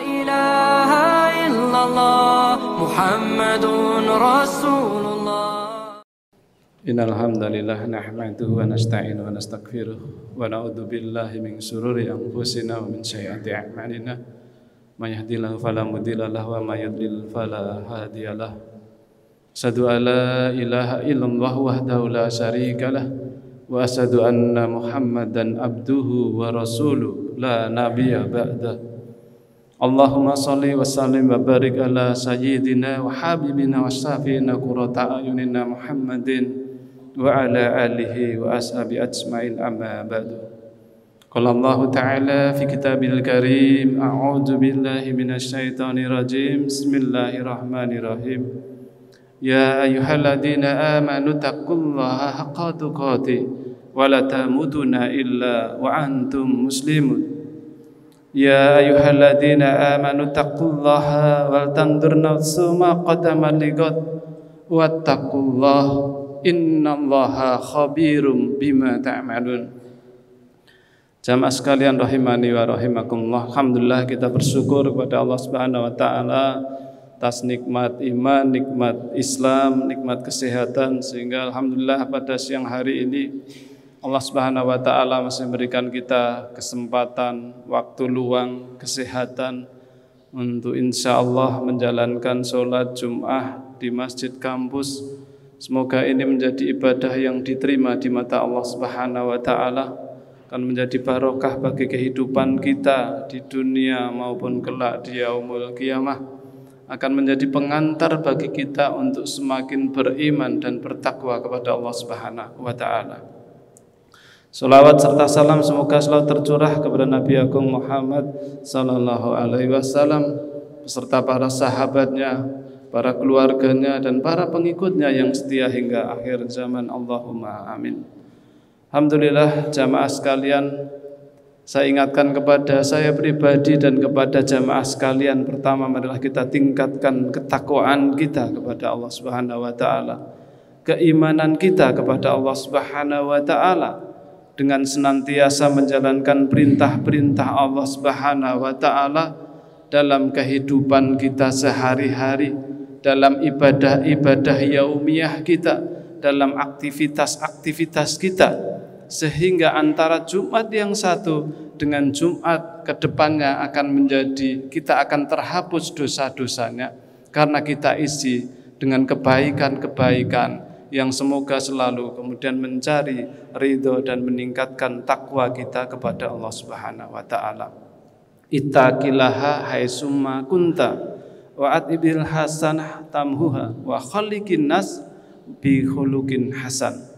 إله إلا الله محمد رسول الله. Innal hamdalillah nahmaduhu wa nasta'inuhu wa nastaghfiruh wa na'udzu billahi min shururi anfusina wa min sayyiati a'malina. May yahdihillahu fala mudilla lahu wa may yudlil fala hadiyalah. Asyhadu an la ilaha illallah wahdahu la syarika lah wa asyhadu anna Muhammadan abduhu wa rasuluh la nabiyya ba'da. Allahumma shalli wa sallim wa barik ala sayyidina wa habibina wa syafiina qurrata ayunina Muhammadin wa ala alihi wa ashabi ajmain amma ba'du. Qala Allah Ta'ala fi kitabil karim a'udzu billahi minasy syaithanir rajim. Bismillahirrahmanirrahim. Ya ayyuhalladzina amanu taqullaha haqqa tuqatih wa la tamutunna illa wa antum muslimun. Ya ayyuhalladzina amanu taqullaha wal tanzur nafsum ma qaddamat lighad wattaqullaha innallaha khabirum bima ta'malun. Jamaah sekalian rahimani wa rahimakumullah, alhamdulillah kita bersyukur kepada Allah Subhanahu wa taala atas nikmat iman, nikmat Islam, nikmat kesehatan, sehingga alhamdulillah pada siang hari ini Allah Subhanahu wa taala masih memberikan kita kesempatan, waktu luang, kesehatan untuk insyaallah menjalankan sholat Jum'ah di masjid kampus. Semoga ini menjadi ibadah yang diterima di mata Allah Subhanahu wa taala, akan menjadi barokah bagi kehidupan kita di dunia maupun kelak di yaumul qiyamah, akan menjadi pengantar bagi kita untuk semakin beriman dan bertakwa kepada Allah Subhanahu wa taala. Salawat serta salam semoga selalu tercurah kepada Nabi Agung Muhammad sallallahu alaihi wasallam beserta para sahabatnya, para keluarganya dan para pengikutnya yang setia hingga akhir zaman. Allahumma amin. Alhamdulillah jamaah sekalian, saya ingatkan kepada saya pribadi dan kepada jamaah sekalian, pertama marilah kita tingkatkan ketakwaan kita kepada Allah Subhanahu wa taala, keimanan kita kepada Allah Subhanahu wa taala dengan senantiasa menjalankan perintah-perintah Allah Subhanahu wa taala dalam kehidupan kita sehari-hari, dalam ibadah-ibadah yaumiyah kita, dalam aktivitas-aktivitas kita, sehingga antara Jumat yang satu dengan Jumat ke depannya akan menjadi, kita akan terhapus dosa-dosanya karena kita isi dengan kebaikan-kebaikan yang semoga selalu kemudian mencari ridho dan meningkatkan takwa kita kepada Allah Subhanahu wa taala. Ittaqillaha haitsumma kunta wa atibil hasanah tamhuha wa khaliqin nas bi khuluqin hasan.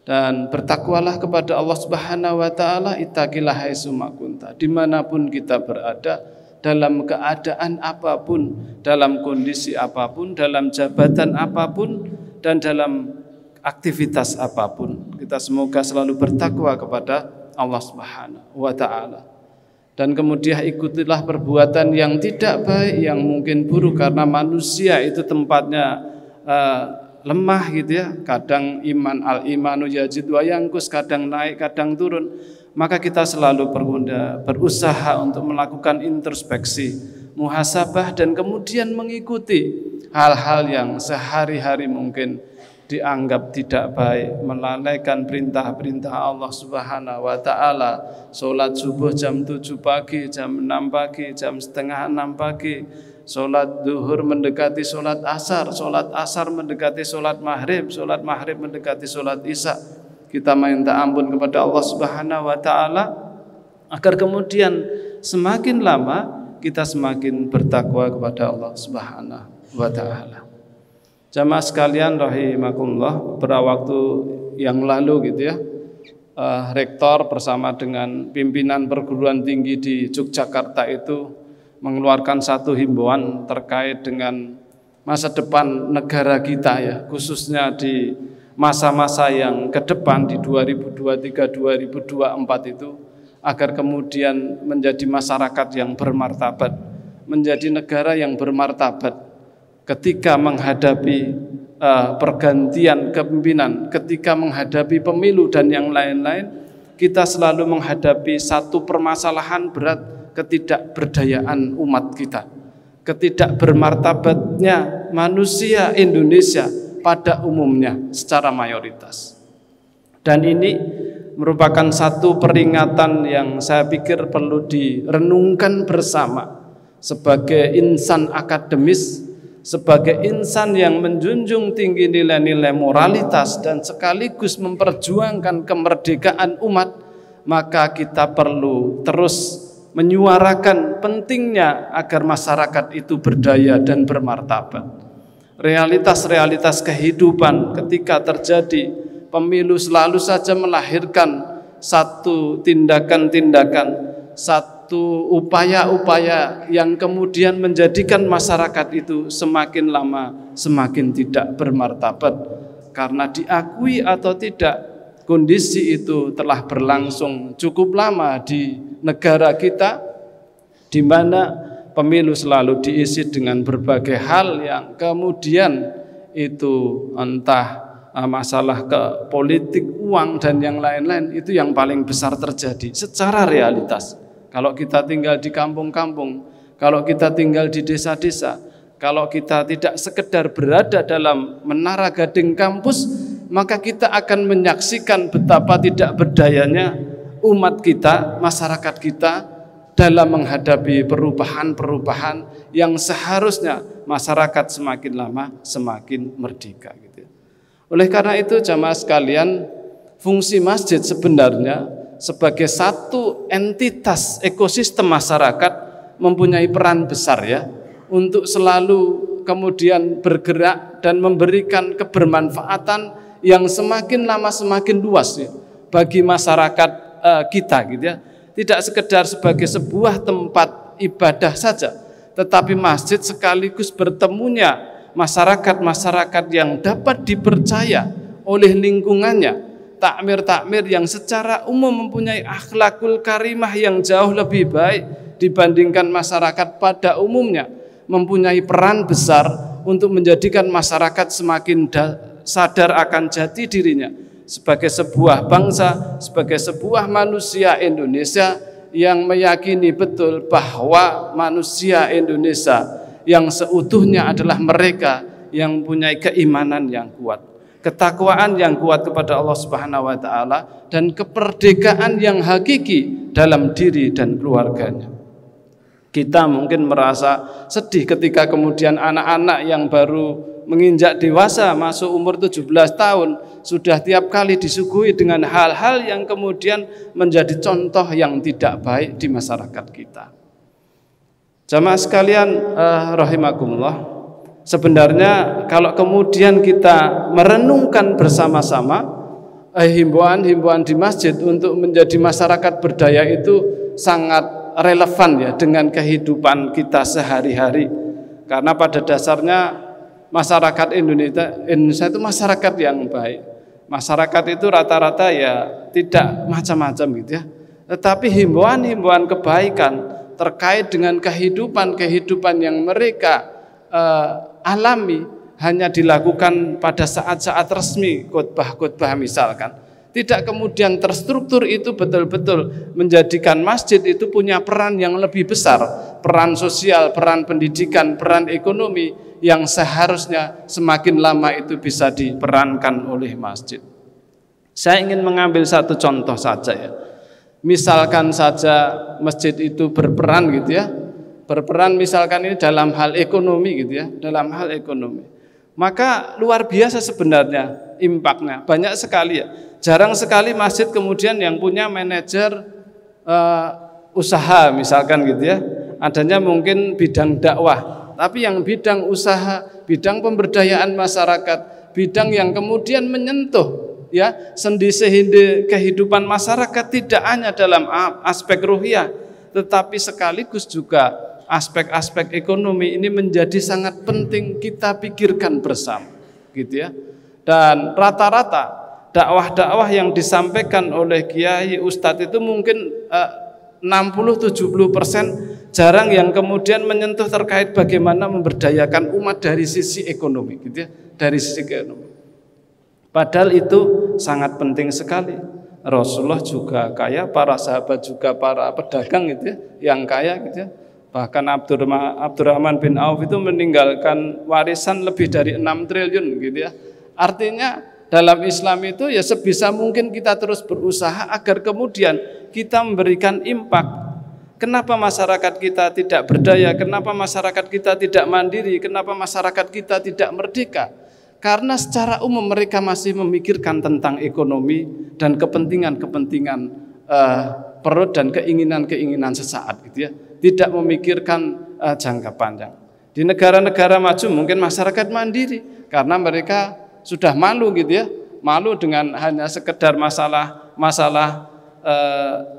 Dan bertakwalah kepada Allah Subhanahu wa taala, ittaqillaha haitsumma kunta, dimanapun kita berada, dalam keadaan apapun, dalam kondisi apapun, dalam jabatan apapun, dan dalam aktivitas apapun, kita semoga selalu bertakwa kepada Allah Subhanahu wa taala. Dan kemudian ikutilah perbuatan yang tidak baik, yang mungkin buruk, karena manusia itu tempatnya lemah gitu ya. Kadang al-imanu yazid wa yanqus, kadang naik, kadang turun. Maka kita selalu berusaha untuk melakukan introspeksi, muhasabah, dan kemudian mengikuti hal-hal yang sehari-hari mungkin dianggap tidak baik, melalaikan perintah-perintah Allah Subhanahu wa taala. Salat subuh jam 7 pagi, jam 6 pagi, jam setengah 6 pagi. Salat zuhur mendekati salat asar mendekati salat maghrib mendekati salat isya. Kita minta ampun kepada Allah Subhanahu wa taala agar kemudian semakin lama kita semakin bertakwa kepada Allah Subhanahu wa taala. Jamaah sekalian rahimakumullah, beberapa waktu yang lalu gitu ya, rektor bersama dengan pimpinan perguruan tinggi di Yogyakarta itu mengeluarkan satu himbauan terkait dengan masa depan negara kita ya, khususnya di masa-masa yang ke depan di 2023-2024 itu, agar kemudian menjadi masyarakat yang bermartabat, menjadi negara yang bermartabat ketika menghadapi pergantian kepemimpinan, ketika menghadapi pemilu dan yang lain-lain. Kita selalu menghadapi satu permasalahan berat ketidakberdayaan umat kita, ketidakbermartabatnya manusia Indonesia pada umumnya secara mayoritas. Dan ini merupakan satu peringatan yang saya pikir perlu direnungkan bersama sebagai insan akademis, sebagai insan yang menjunjung tinggi nilai-nilai moralitas dan sekaligus memperjuangkan kemerdekaan umat, maka kita perlu terus menyuarakan pentingnya agar masyarakat itu berdaya dan bermartabat. Realitas-realitas kehidupan ketika terjadi pemilu selalu saja melahirkan satu tindakan-tindakan, satu upaya-upaya yang kemudian menjadikan masyarakat itu semakin lama semakin tidak bermartabat, karena diakui atau tidak, kondisi itu telah berlangsung cukup lama di negara kita, di mana pemilu selalu diisi dengan berbagai hal yang kemudian itu entah masalah ke politik, uang dan yang lain-lain, itu yang paling besar terjadi secara realitas. Kalau kita tinggal di kampung-kampung, kalau kita tinggal di desa-desa, kalau kita tidak sekedar berada dalam menara gading kampus, maka kita akan menyaksikan betapa tidak berdayanya umat kita, masyarakat kita dalam menghadapi perubahan-perubahan yang seharusnya masyarakat semakin lama semakin merdeka gitu. Oleh karena itu jamaah sekalian, fungsi masjid sebenarnya sebagai satu entitas ekosistem masyarakat mempunyai peran besar ya, untuk selalu kemudian bergerak dan memberikan kebermanfaatan yang semakin lama semakin luas ya, bagi masyarakat kita gitu ya. Tidak sekedar sebagai sebuah tempat ibadah saja, tetapi masjid sekaligus bertemunya masyarakat-masyarakat yang dapat dipercaya oleh lingkungannya, takmir-takmir yang secara umum mempunyai akhlakul karimah yang jauh lebih baik dibandingkan masyarakat pada umumnya, mempunyai peran besar untuk menjadikan masyarakat semakin sadar akan jati dirinya sebagai sebuah bangsa, sebagai sebuah manusia Indonesia yang meyakini betul bahwa manusia Indonesia yang seutuhnya adalah mereka yang mempunyai keimanan yang kuat, ketakwaan yang kuat kepada Allah Subhanahu wa taala, dan kemerdekaan yang hakiki dalam diri dan keluarganya. Kita mungkin merasa sedih ketika kemudian anak-anak yang baru menginjak dewasa, masuk umur 17 tahun, sudah tiap kali disuguhi dengan hal-hal yang kemudian menjadi contoh yang tidak baik di masyarakat kita. Jamaah sekalian rahimakumullah, sebenarnya kalau kemudian kita merenungkan bersama-sama himbauan-himbauan di masjid untuk menjadi masyarakat berdaya itu sangat relevan ya dengan kehidupan kita sehari-hari, karena pada dasarnya masyarakat Indonesia itu masyarakat yang baik. Masyarakat itu rata-rata ya tidak macam-macam gitu ya. Tetapi himbauan-himbauan kebaikan terkait dengan kehidupan yang mereka alami hanya dilakukan pada saat-saat resmi, khotbah-khotbah misalkan. Tidak kemudian terstruktur itu betul-betul menjadikan masjid itu punya peran yang lebih besar, peran sosial, peran pendidikan, peran ekonomi yang seharusnya semakin lama itu bisa diperankan oleh masjid. Saya ingin mengambil satu contoh saja ya. Misalkan saja masjid itu berperan gitu ya, berperan misalkan ini dalam hal ekonomi gitu ya, dalam hal ekonomi. Maka luar biasa sebenarnya impaknya, banyak sekali ya. Jarang sekali masjid kemudian yang punya manajer usaha misalkan gitu ya. Adanya mungkin bidang dakwah, tapi yang bidang usaha, bidang pemberdayaan masyarakat, bidang yang kemudian menyentuh ya sendi-sendi kehidupan masyarakat tidak hanya dalam aspek ruhiyah, tetapi sekaligus juga aspek-aspek ekonomi ini menjadi sangat penting kita pikirkan bersama gitu ya. Dan rata-rata dakwah-dakwah yang disampaikan oleh kiai ustadz itu mungkin 60-70% jarang yang kemudian menyentuh terkait bagaimana memberdayakan umat dari sisi ekonomi gitu ya, dari sisi ekonomi. Padahal itu sangat penting sekali. Rasulullah juga kaya, para sahabat juga para pedagang gitu ya, yang kaya gitu ya. Bahkan Abdurrahman bin Auf itu meninggalkan warisan lebih dari 6 triliun gitu ya. Artinya dalam Islam itu ya sebisa mungkin kita terus berusaha agar kemudian kita memberikan impak. Kenapa masyarakat kita tidak berdaya? Kenapa masyarakat kita tidak mandiri? Kenapa masyarakat kita tidak merdeka? Karena secara umum mereka masih memikirkan tentang ekonomi dan kepentingan-kepentingan perut dan keinginan-keinginan sesaat gitu ya. Tidak memikirkan jangka panjang. Di negara-negara maju mungkin masyarakat mandiri karena mereka sudah malu gitu ya. Malu dengan hanya sekedar masalah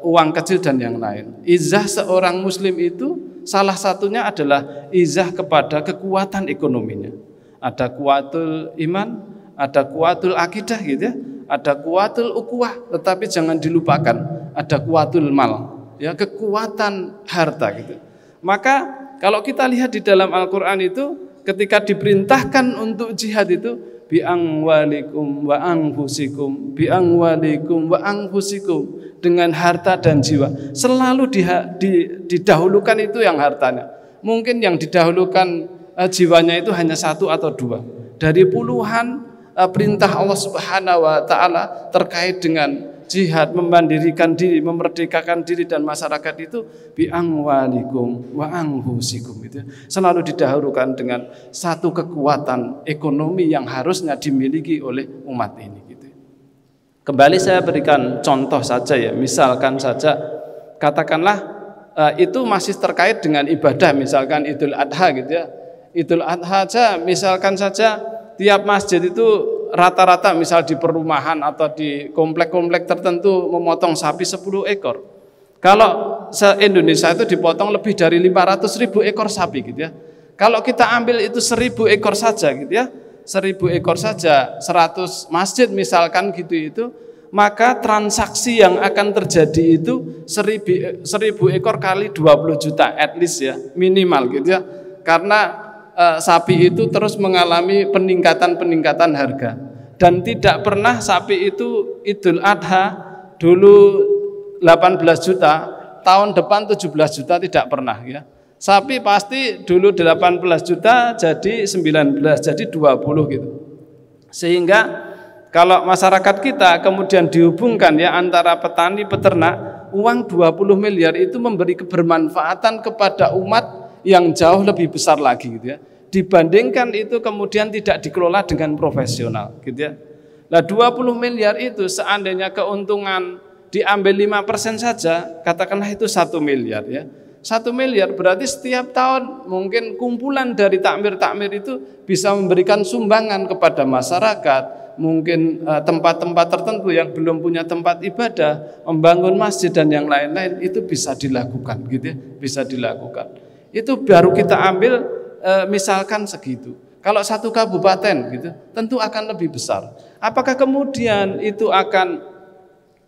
uang kecil dan yang lain. Izah seorang muslim itu salah satunya adalah izah kepada kekuatan ekonominya. Ada kuatul iman, ada kuatul akidah gitu ya, ada kuatul ukhuwah, tetapi jangan dilupakan ada kuatul mal, ya, kekuatan harta gitu. Maka kalau kita lihat di dalam Al-Qur'an itu ketika diperintahkan untuk jihad itu bi'amwalikum wa anfusikum, bi'amwalikum wa anfusikum, dengan harta dan jiwa. Selalu didahulukan itu yang hartanya. Mungkin yang didahulukan jiwanya itu hanya 1 atau 2 dari puluhan perintah Allah Subhanahu wa taala terkait dengan jihad, memandirikan diri, memerdekakan diri dan masyarakat itu bi'amwalikum wa anfusikum itu selalu didahulukan dengan satu kekuatan ekonomi yang harusnya dimiliki oleh umat ini gitu. Kembali saya berikan contoh saja ya, misalkan saja katakanlah itu masih terkait dengan ibadah, misalkan Idul Adha gitu ya. Idul Adha saja, misalkan saja tiap masjid itu rata-rata misal di perumahan atau di komplek-komplek tertentu memotong sapi 10 ekor. Kalau se-Indonesia itu dipotong lebih dari 500.000 ekor sapi gitu ya. Kalau kita ambil itu 1.000 ekor saja gitu ya, 1.000 ekor saja, 100 masjid misalkan gitu itu, maka transaksi yang akan terjadi itu 1.000 ekor kali 20 juta at least ya, minimal gitu ya. Karena sapi itu terus mengalami peningkatan harga dan tidak pernah sapi itu Idul Adha dulu 18 juta, tahun depan 17 juta tidak pernah ya. Sapi pasti dulu 18 juta jadi 19 jadi 20 gitu. Sehingga kalau masyarakat kita kemudian dihubungkan ya antara petani peternak, uang 20 miliar itu memberi kebermanfaatan kepada umat yang jauh lebih besar lagi gitu ya. Dibandingkan itu kemudian tidak dikelola dengan profesional gitu ya. Nah 20 miliar itu seandainya keuntungan diambil 5% saja, katakanlah itu 1 miliar ya. 1 miliar berarti setiap tahun mungkin kumpulan dari takmir-takmir itu bisa memberikan sumbangan kepada masyarakat. Mungkin tempat-tempat tertentu yang belum punya tempat ibadah, membangun masjid dan yang lain-lain itu bisa dilakukan gitu ya, bisa dilakukan. Itu baru kita ambil misalkan segitu. Kalau satu kabupaten gitu, tentu akan lebih besar. Apakah kemudian itu akan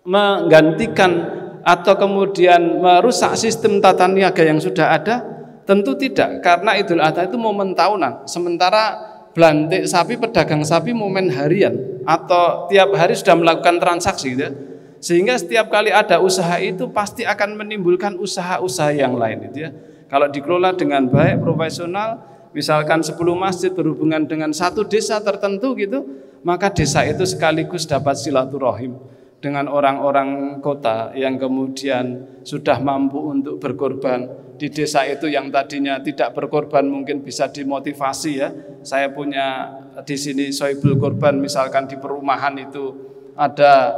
menggantikan atau kemudian merusak sistem tata niaga yang sudah ada? Tentu tidak, karena Idul Adha itu momen tahunan. Sementara belantik sapi, pedagang sapi momen harian atau tiap hari sudah melakukan transaksi gitu ya. Sehingga setiap kali ada usaha itu pasti akan menimbulkan usaha-usaha yang lain gitu ya. Kalau dikelola dengan baik, profesional, misalkan 10 masjid berhubungan dengan satu desa tertentu gitu, maka desa itu sekaligus dapat silaturahim dengan orang-orang kota yang kemudian sudah mampu untuk berkorban. Di desa itu yang tadinya tidak berkorban mungkin bisa dimotivasi ya. Saya punya di sini sohibul korban, misalkan di perumahan itu ada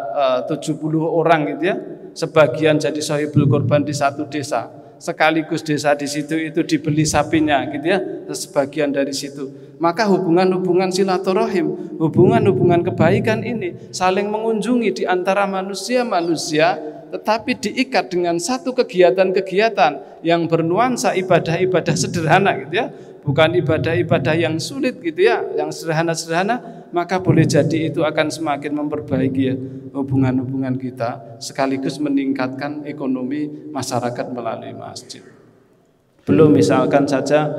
70 orang gitu ya. Sebagian jadi sohibul korban di satu desa. Sekaligus desa di situ itu dibeli sapinya gitu ya, sebagian dari situ. Maka hubungan-hubungan silaturahim, hubungan-hubungan kebaikan ini saling mengunjungi di antara manusia-manusia, tetapi diikat dengan satu kegiatan-kegiatan yang bernuansa ibadah-ibadah sederhana gitu ya, bukan ibadah-ibadah yang sulit gitu ya, yang sederhana-sederhana, maka boleh jadi itu akan semakin memperbaiki ya, hubungan-hubungan kita, sekaligus meningkatkan ekonomi masyarakat melalui masjid. Belum misalkan saja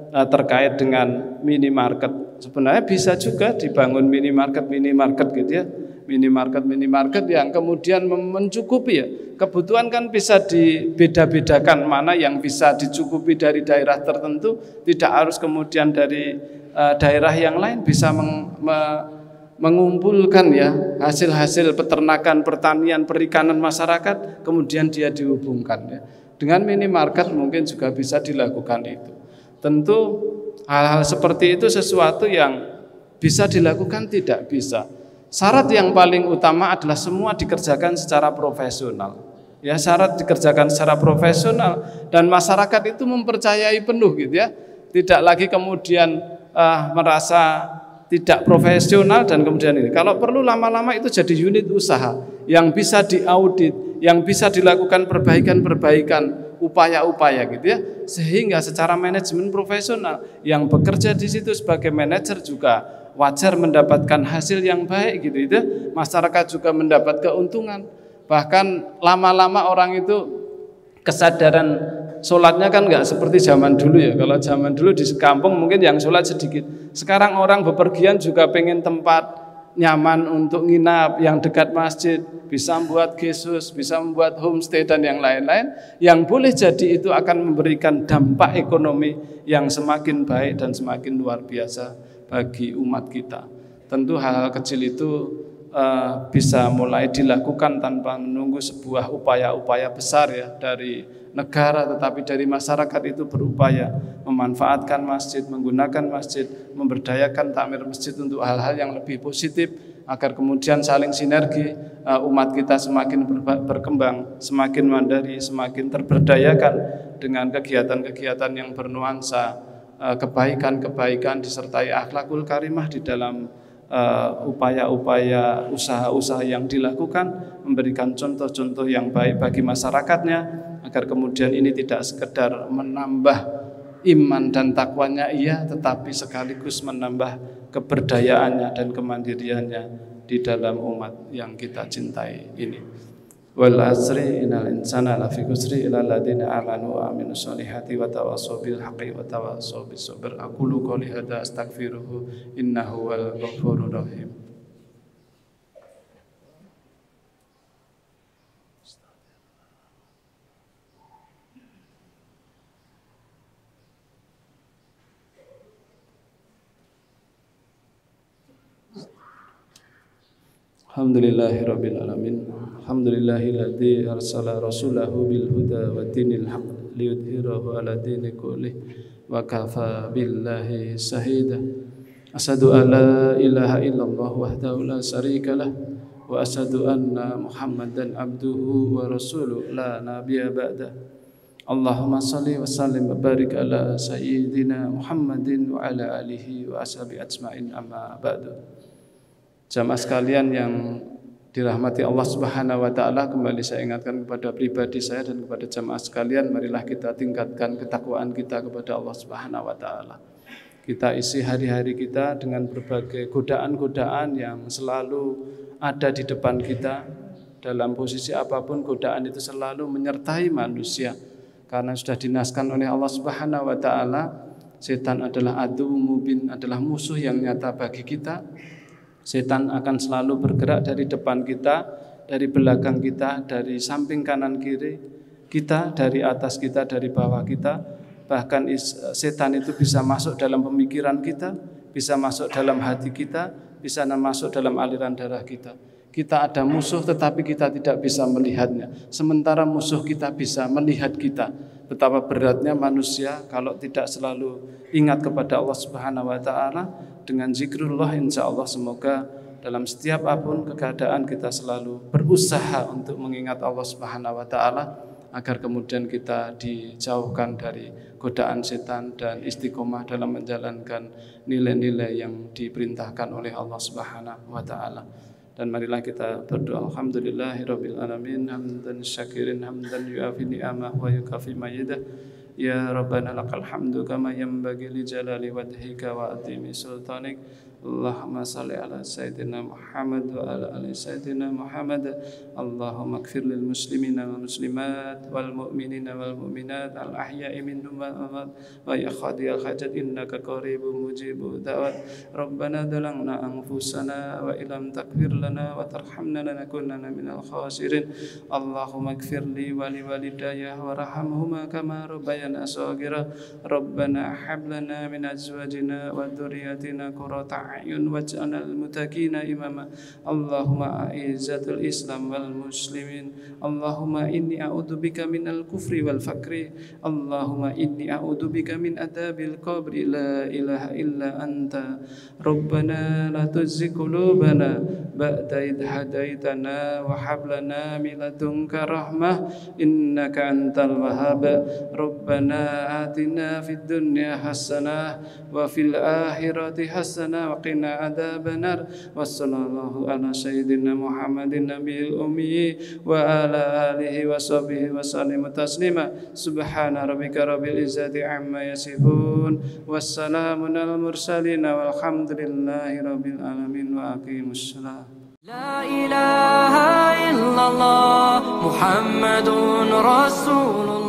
terkait dengan minimarket, sebenarnya bisa juga dibangun minimarket gitu ya. minimarket yang kemudian mencukupi ya. Kebutuhan kan bisa dibeda-bedakan, mana yang bisa dicukupi dari daerah tertentu, tidak harus kemudian dari daerah yang lain, bisa mengumpulkan ya hasil-hasil peternakan, pertanian, perikanan masyarakat, kemudian dia dihubungkan ya. Dengan minimarket mungkin juga bisa dilakukan itu. Tentu hal-hal seperti itu sesuatu yang bisa dilakukan, tidak bisa. Syarat yang paling utama adalah semua dikerjakan secara profesional. Ya, syarat dikerjakan secara profesional dan masyarakat itu mempercayai penuh gitu ya. Tidak lagi kemudian merasa tidak profesional dan kemudian ini. Kalau perlu lama-lama itu jadi unit usaha yang bisa diaudit, yang bisa dilakukan perbaikan-perbaikan, upaya-upaya gitu ya. Sehingga secara manajemen profesional yang bekerja di situ sebagai manajer juga wajar mendapatkan hasil yang baik gitu itu. Masyarakat juga mendapat keuntungan. Bahkan lama-lama orang itu kesadaran sholatnya kan nggak seperti zaman dulu ya. Kalau zaman dulu di kampung mungkin yang sholat sedikit. Sekarang orang bepergian juga pengen tempat nyaman untuk nginap yang dekat masjid, bisa membuat gesus, bisa membuat homestay dan yang lain-lain. Yang boleh jadi itu akan memberikan dampak ekonomi yang semakin baik dan semakin luar biasa bagi umat kita. Tentu hal-hal kecil itu bisa mulai dilakukan tanpa menunggu sebuah upaya-upaya besar ya dari negara, tetapi dari masyarakat itu berupaya memanfaatkan masjid, menggunakan masjid, memberdayakan takmir masjid untuk hal-hal yang lebih positif agar kemudian saling sinergi, umat kita semakin berkembang, semakin mandiri, semakin terberdayakan dengan kegiatan-kegiatan yang bernuansa kebaikan-kebaikan disertai akhlakul karimah di dalam upaya-upaya usaha-usaha yang dilakukan, memberikan contoh-contoh yang baik bagi masyarakatnya agar kemudian ini tidak sekedar menambah iman dan takwanya iya, tetapi sekaligus menambah keberdayaannya dan kemandiriannya di dalam umat yang kita cintai ini. Wal asri innal insana lafi khusri illa alladziina aamanu wa amilus solihati wa tawassaw bil haqqi wa tawassaw bis sabr. Aqulu qouli hadza astaghfiruhu innahu wal ghafurur rahim. Alhamdulillahirabbil alamin. Alhamdulillahilladzi arsala rasulahu bil huda wa dinil haqq liyudhhirahu 'ala dini kullih wa kafa billahi shahida. Asyhadu an la ilaha illallah wahdahu la syarika lah wa asyhadu anna Muhammadan abduhu wa rasuluhu la nabiyya ba'da. Allahumma shalli wa sallim wa barik ala sayyidina Muhammadin wa ala alihi wa ashabi ajmain amma ba'du. Jamaah sekalian yang dirahmati Allah Subhanahu wa taala, kembali saya ingatkan kepada pribadi saya dan kepada jamaah sekalian, marilah kita tingkatkan ketakwaan kita kepada Allah Subhanahu wa taala. Kita isi hari-hari kita dengan berbagai godaan-godaan yang selalu ada di depan kita. Dalam posisi apapun godaan itu selalu menyertai manusia. Karena sudah dinaskan oleh Allah Subhanahu wa taala, setan adalah adu mubin, adalah musuh yang nyata bagi kita. Setan akan selalu bergerak dari depan kita, dari belakang kita, dari samping kanan kiri kita, dari atas kita, dari bawah kita. Bahkan setan itu bisa masuk dalam pemikiran kita, bisa masuk dalam hati kita, bisa masuk dalam aliran darah kita. Kita ada musuh tetapi kita tidak bisa melihatnya. Sementara musuh kita bisa melihat kita. Betapa beratnya manusia kalau tidak selalu ingat kepada Allah Subhanahu wa taala. Dengan zikrullah insyaallah semoga dalam setiap apapun keadaan kita selalu berusaha untuk mengingat Allah Subhanahu wa taala agar kemudian kita dijauhkan dari godaan setan dan istiqomah dalam menjalankan nilai-nilai yang diperintahkan oleh Allah Subhanahu wa taala. Dan marilah kita berdoa. Alhamdulillahirabbil alamin hamdan syakirin hamdan yuafi ni'amah wa yukafi mayidah. Ya Rabbana lakal hamdu kama yanbaghi li jalali wajhika wa azimi sultanik. Allahumma salli ala Sayyidina Muhammad wa ala ali Sayyidina Muhammad. Allahumma ighfir lil muslimina wal muslimat wal mu'minina wal mu'minat al ahya'i minhum wal amwat wa ya qadiyal hajat innaka qaribun mujibud da'wat. Rabbana dhalangna anfusana wa illam taghfir lana wa tarhamna lanakunanna minal khasirin. Allahumma ighfir li wa li walidayya warhamhuma kama rabbayana shaghira. Rabbana hab lana min azwajina wa dhurriyyatina qurrata a'yun waj'alna lil muttaqina imama. Allahumma a'izzatul Islam wal muslimin. Allahumma inni a'udzubika minal kufri wal fakri. Allahumma inni a'udzubika min adzabil qabri. La ilaha illa anta. Rabbana la tuzigh qulubana ba'da idh hadaitana wa hab lana min ladunka rahmah innaka antal wahhab. Rabbana atina fid dunya hasanah wa fil akhirati hasanah wa qina adzabannar. Wassallallahu ala sayyidina Muhammadin nabiyil ummi wa ala alihi wa sahbihi wa sallim taslima. Subhana rabbika rabbil izzati amma yasifun. Wassalamun alal mursalin walhamdulillahi rabbil alamin wa aqimus salam. La ilaha illallah Muhammadun Rasulullah.